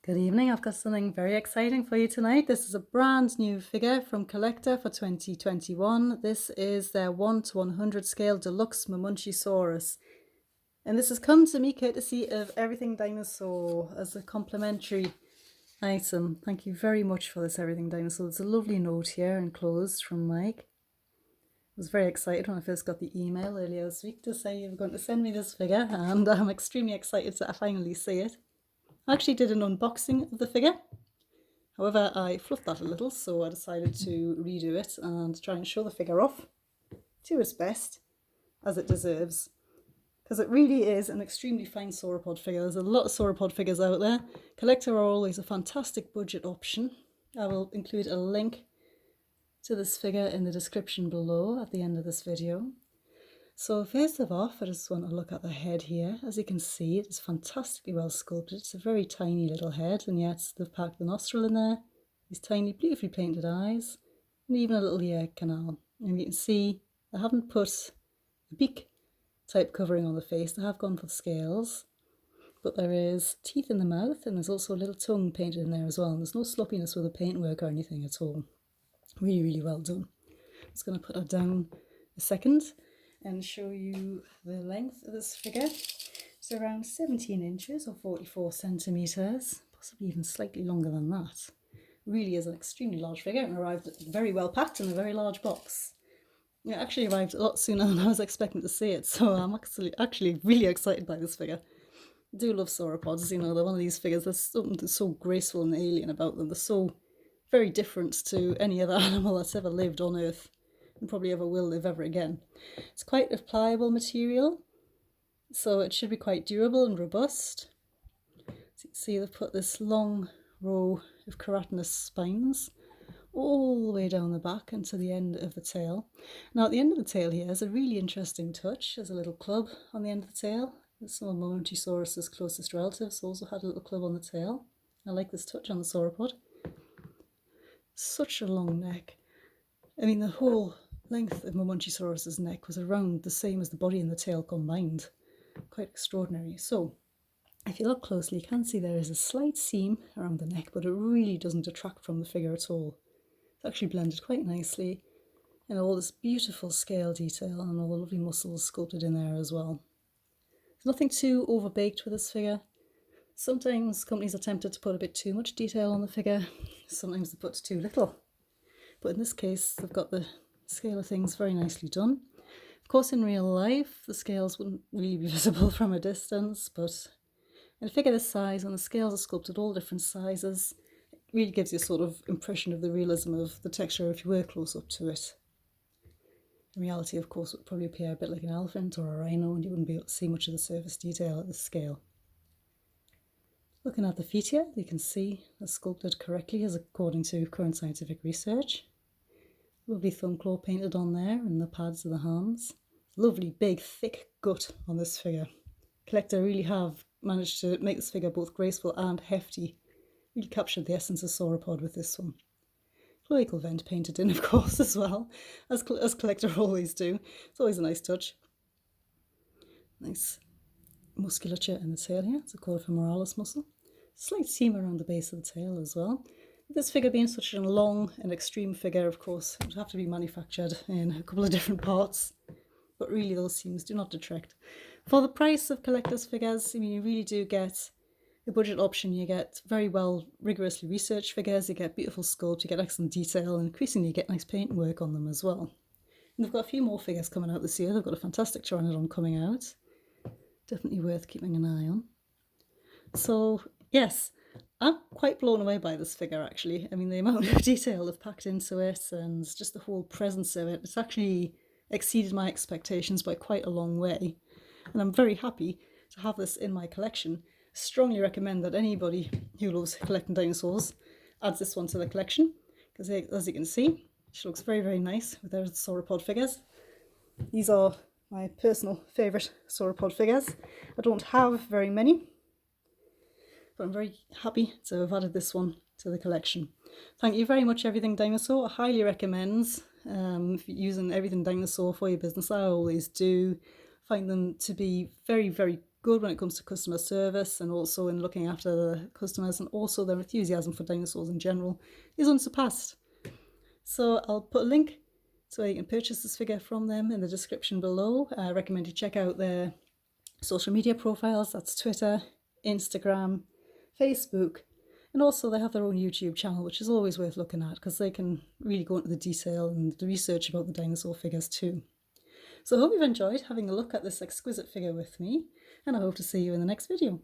Good evening, I've got something very exciting for you tonight. This is a brand new figure from CollectA for 2021. This is their 1:100 scale Deluxe Mamenchisaurus. And this has come to me courtesy of Everything Dinosaur as a complimentary item. Thank you very much for this, Everything Dinosaur. There's a lovely note here enclosed from Mike. I was very excited when I first got the email earlier this week to say you were going to send me this figure, and I'm extremely excited to finally see it. I actually did an unboxing of the figure. However, I fluffed that a little, so I decided to redo it and try and show the figure off to its best, as it deserves. Because it really is an extremely fine sauropod figure. There's a lot of sauropod figures out there. CollectA are always a fantastic budget option. I will include a link to this figure in the description below at the end of this video. So first of all, I just want to look at the head here. As you can see, it is fantastically well sculpted. It's a very tiny little head, and yet they've packed the nostril in there, these tiny beautifully painted eyes, and even a little ear canal. And you can see they haven't put a beak type covering on the face. They have gone for the scales, but there is teeth in the mouth, and there's also a little tongue painted in there as well. And there's no sloppiness with the paintwork or anything at all. Really, really well done. I'm just going to put that down a second and show you the length of this figure. It's around 17 inches or 44 centimetres, possibly even slightly longer than that. Really is an extremely large figure and arrived very well packed in a very large box. It actually arrived a lot sooner than I was expecting to see it, so I'm actually really excited by this figure. I do love sauropods, you know, they're one of these figures, there's something so graceful and alien about them. They're so very different to any other animal that's ever lived on Earth and probably ever will live ever again. It's quite a pliable material, so it should be quite durable and robust. So you can see they've put this long row of keratinous spines all the way down the back and to the end of the tail. Now at the end of the tail here is a really interesting touch. There's a little club on the end of the tail. Some of Mamenchisaurus' closest relatives also had a little club on the tail. I like this touch on the sauropod. Such a long neck. I mean, the whole length of Mamenchisaurus' neck was around the same as the body and the tail combined. Quite extraordinary. So, if you look closely, you can see there is a slight seam around the neck, but it really doesn't detract from the figure at all. It's actually blended quite nicely, and all this beautiful scale detail and all the lovely muscles sculpted in there as well. There's nothing too overbaked with this figure. Sometimes companies are tempted to put a bit too much detail on the figure, sometimes they put too little. But in this case, they've got the scale of things very nicely done. Of course, in real life, the scales wouldn't really be visible from a distance, but in a figure this size, when the scales are sculpted all different sizes, it really gives you a sort of impression of the realism of the texture if you were close up to it. In reality, of course, it would probably appear a bit like an elephant or a rhino, and you wouldn't be able to see much of the surface detail at this scale. Looking at the feet here, you can see they're sculpted correctly as according to current scientific research. Lovely thumb claw painted on there and the pads of the hands. Lovely big thick gut on this figure. CollectA really have managed to make this figure both graceful and hefty. Really captured the essence of sauropod with this one. Cloacal vent painted in, of course, as well, as CollectA always do. It's always a nice touch. Nice musculature in the tail here. It's a femoralis muscle. Slight seam around the base of the tail as well. This figure being such a long and extreme figure, of course, it would have to be manufactured in a couple of different parts, but really those seams do not detract. For the price of CollectA's figures, I mean, you really do get a budget option. You get very well, rigorously researched figures, you get beautiful sculpt, you get excellent detail, and increasingly you get nice paint work on them as well. And they've got a few more figures coming out this year. They've got a fantastic Pteranodon coming out. Definitely worth keeping an eye on. So, yes, I'm quite blown away by this figure, actually. I mean, the amount of detail they've packed into it and just the whole presence of it, it's actually exceeded my expectations by quite a long way. And I'm very happy to have this in my collection. Strongly recommend that anybody who loves collecting dinosaurs adds this one to the collection, because as you can see, she looks very, very nice with their sauropod figures. These are my personal favourite sauropod figures. I don't have very many, but I'm very happy to have added this one to the collection. Thank you very much, Everything Dinosaur. I highly recommend using Everything Dinosaur for your business. I always do find them to be very, very good when it comes to customer service and also in looking after the customers, and also their enthusiasm for dinosaurs in general is unsurpassed. So I'll put a link so you can purchase this figure from them in the description below. I recommend you check out their social media profiles. That's Twitter, Instagram, Facebook, and also they have their own YouTube channel, which is always worth looking at because they can really go into the detail and the research about the dinosaur figures too. So I hope you've enjoyed having a look at this exquisite figure with me, and I hope to see you in the next video.